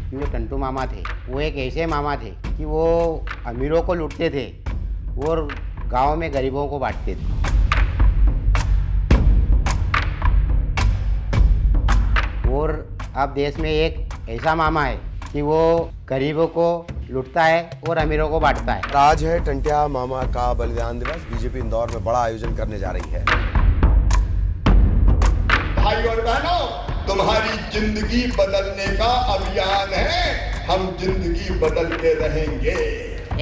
कि वो टंटू मामा थे, वो एक ऐसे मामा थे कि वो अमीरों को लूटते थे और गांव में गरीबों को बांटते थे। और अब देश में एक ऐसा मामा है कि वो गरीबों को लूटता है और अमीरों को बांटता है। आज है टंट्या मामा का बलिदान दिवस। बीजेपी इंदौर में बड़ा आयोजन करने जा रही है। भाई और बहनों, तुम्हारी जिंदगी बदलने का अभियान है। हम जिंदगी बदलते रहेंगे।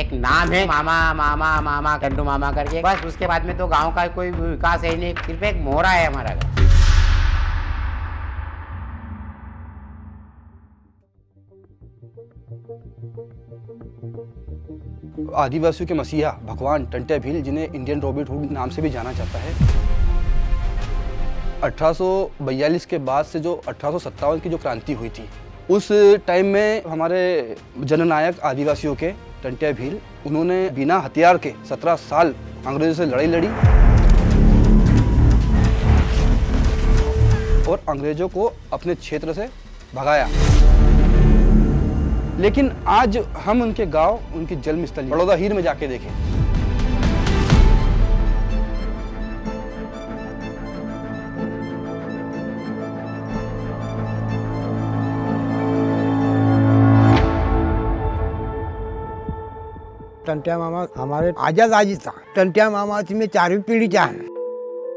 एक नाम है मामा मामा मामा टंटू मामा करके, बस उसके बाद में तो गांव का कोई विकास है नहीं, सिर्फ एक मोहरा है हमारा घर। आदिवासियों के मसीहा भगवान टंट्या भील, जिन्हें इंडियन रॉबिन हुड नाम से भी जाना जाता है, 1842 के बाद से जो 1857 की जो क्रांति हुई थी, उस टाइम में हमारे जननायक आदिवासियों के टंट्या भील, उन्होंने बिना हथियार के 17 साल अंग्रेजों से लड़ाई लड़ी और अंग्रेजों को अपने क्षेत्र से भगाया। लेकिन आज हम उनके गांव, उनकी जन्मस्थली बड़ौदा हीर में जाके देखें, टंट्या मामा हमारे आजाद था। टंट्या मामा में 4वीं पीढ़ी का है।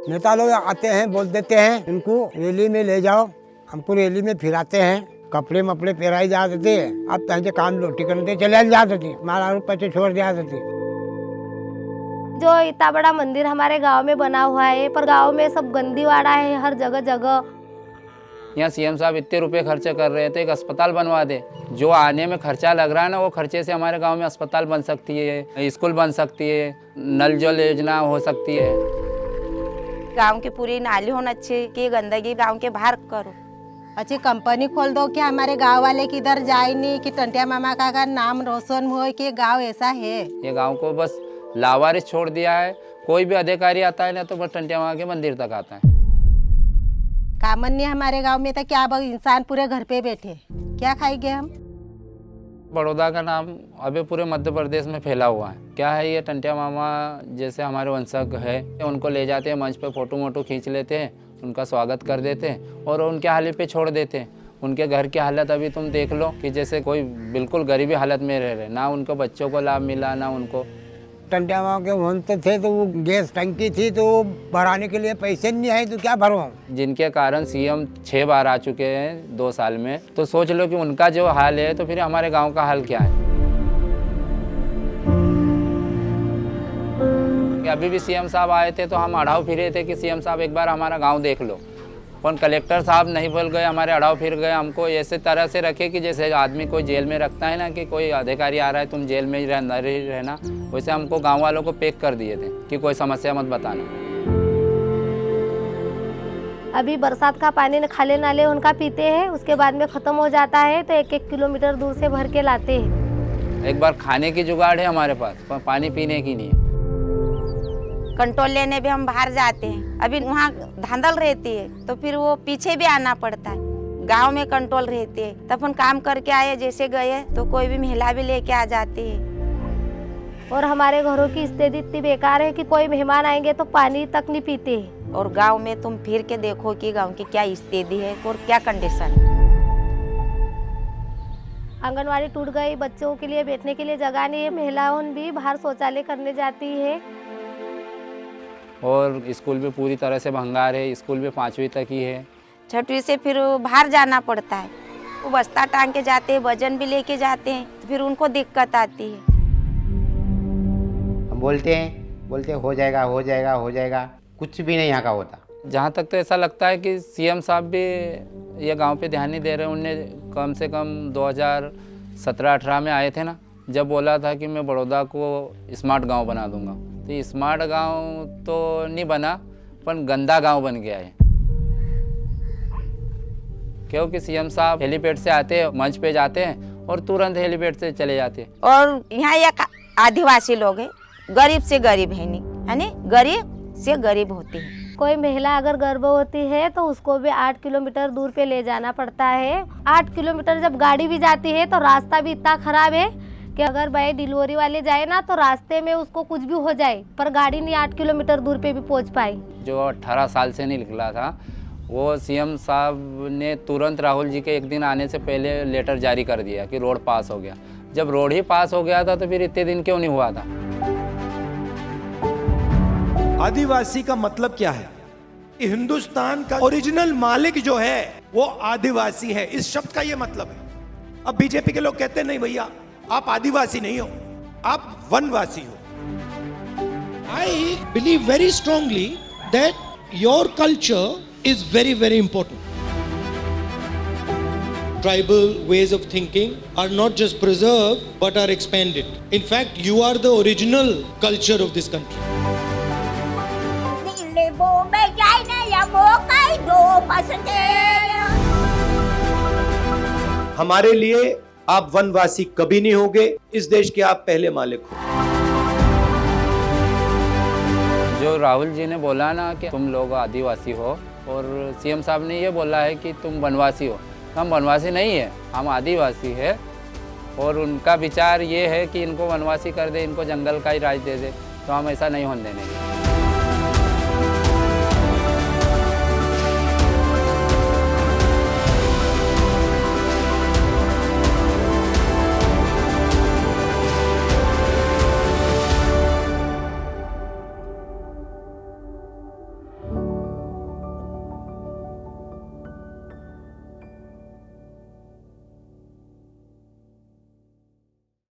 नेता लोग आते हैं, बोल देते हैं इनको रैली में ले जाओ, हमको रैली में फिराते हैं, कपड़े मपड़े पहराई जाते थे। अब तक काम रोटी करते चले जाते थे, मारा पैसे छोड़ दिया थे। जो इतना बड़ा मंदिर हमारे गांव में बना हुआ है, पर गांव में सब गंदीवाड़ा है हर जगह जगह। यहाँ सीएम साहब इतने रुपए खर्चे कर रहे थे, एक अस्पताल बनवा दे। जो आने में खर्चा लग रहा है ना, वो खर्चे से हमारे गांव में अस्पताल बन सकती है, स्कूल बन सकती है, नल जल योजना हो सकती है। गांव की पूरी नाली होना चाहिए कि गंदगी गांव के बाहर करो। अच्छी कंपनी खोल दो कि हमारे गांव वाले किधर जाए नहीं, कि टंट्या मामा का नाम रोशन हो कि गांव ऐसा है। ये गांव को बस लावारिस छोड़ दिया है। कोई भी अधिकारी आता है ना तो बस टंट्या मामा के मंदिर तक आता है। कामन नहीं हमारे गांव में, तो क्या अब इंसान पूरे घर पे बैठे क्या खाएंगे हम। बड़ौदा का नाम अभी पूरे मध्य प्रदेश में फैला हुआ है। क्या है ये टंट्या मामा जैसे हमारे वंशज है, उनको ले जाते हैं मंच पे, फोटो मोटो खींच लेते हैं, उनका स्वागत कर देते हैं और उनके हालत पे छोड़ देते हैं। उनके घर की हालत अभी तुम देख लो कि जैसे कोई बिल्कुल गरीबी हालत में रह रहे, ना उनको बच्चों को लाभ मिला, ना उनको। टंट्या मामा के वंश थे तो वो गैस टंकी थी, तो भराने के लिए पैसे नहीं आए तो क्या भरवाऊं। जिनके कारण सीएम 6 बार आ चुके हैं 2 साल में, तो सोच लो कि उनका जो हाल है तो फिर हमारे गांव का हाल क्या है। अभी भी सीएम साहब आए थे तो हम अड़ाव फिरे थे कि सीएम साहब एक बार हमारा गांव देख लो, पर कलेक्टर साहब नहीं बोल गए, हमारे अड़ाव फिर गए। हमको ऐसे तरह से रखे कि जैसे आदमी कोई जेल में रखता है ना, कि कोई अधिकारी आ रहा है तुम जेल में ही रहना, वैसे हमको गांव वालों को पैक कर दिए थे कि कोई समस्या मत बताना। अभी बरसात का पानी खाले नाले उनका पीते हैं, उसके बाद में ख़त्म हो जाता है तो 1-1 किलोमीटर दूर से भर के लाते हैं। एक बार खाने की जुगाड़ है हमारे पास, पर पानी पीने की नहीं है। कंट्रोल लेने भी हम बाहर जाते हैं, अभी वहाँ धांधल रहती है तो फिर वो पीछे भी आना पड़ता है। गांव में कंट्रोल रहती है, तब हम काम करके आए, जैसे गए तो कोई भी महिला भी लेके आ जाती है। और हमारे घरों की स्थिति इतनी बेकार है कि कोई मेहमान आएंगे तो पानी तक नहीं पीते हैं। और गांव में तुम फिर के देखो कि गांव की क्या स्थिति है और क्या कंडीशन है। आंगनवाड़ी टूट गई, बच्चों के लिए बैठने के लिए जगह नहीं है, महिलाओं भी बाहर शौचालय करने जाती है। और स्कूल भी पूरी तरह से भंगार है, स्कूल भी 5वीं तक ही है। 6वीं से फिर बाहर जाना पड़ता है, वो बस्ता टांग के जाते हैं, वजन भी लेके जाते हैं, तो फिर उनको दिक्कत आती है। हम बोलते हो जाएगा हो जाएगा हो जाएगा, कुछ भी नहीं यहाँ का होता। जहाँ तक तो ऐसा लगता है कि सीएम साहब भी ये गांव पे ध्यान नहीं दे रहे। उनने कम से कम 2017-18 में आए थे ना, जब बोला था कि मैं बड़ौदा को स्मार्ट गांव बना दूंगा, तो स्मार्ट गांव तो नहीं बना, पर गंदा गांव बन गया है। क्योंकि सीएम साहब हेलीपैड से आते हैं, मंच पे जाते हैं और तुरंत हेलीपैड से चले जाते हैं। और यहाँ एक आदिवासी लोग हैं, गरीब से गरीब है नहीं, है नहीं, गरीब से गरीब होते हैं। कोई महिला अगर गर्भवती है तो उसको भी 8 किलोमीटर दूर पे ले जाना पड़ता है। 8 किलोमीटर जब गाड़ी भी जाती है तो रास्ता भी इतना खराब है कि अगर भाई डिलीवरी वाले जाए ना तो रास्ते में उसको कुछ भी हो जाए, पर गाड़ी नहीं 8 किलोमीटर दूर पे भी पहुंच पाई। जो 18 साल से नहीं निकला था वो सीएम साहब ने तुरंत राहुल जी के एक दिन आने से पहले लेटर जारी कर दिया कि रोड पास हो गया। जब रोड ही पास हो गया था तो फिर इतने दिन क्यों नहीं हुआ था? आदिवासी का मतलब क्या है? हिंदुस्तान का ओरिजिनल मालिक जो है वो आदिवासी है, इस शब्द का ये मतलब है। अब बीजेपी के लोग कहते हैं नहीं भैया आप आदिवासी नहीं हो, आप वनवासी हो। I believe very strongly that your culture is very, very important. Tribal ways of thinking are not just preserved but are expanded. In fact, you are the original culture of this country. हमारे लिए आप वनवासी कभी नहीं होगे, इस देश के आप पहले मालिक हो। जो राहुल जी ने बोला ना कि तुम लोग आदिवासी हो और सीएम साहब ने ये बोला है कि तुम वनवासी हो, हम वनवासी नहीं है, हम आदिवासी है। और उनका विचार ये है कि इनको वनवासी कर दे, इनको जंगल का ही राज दे दे, तो हम ऐसा नहीं होने देंगे।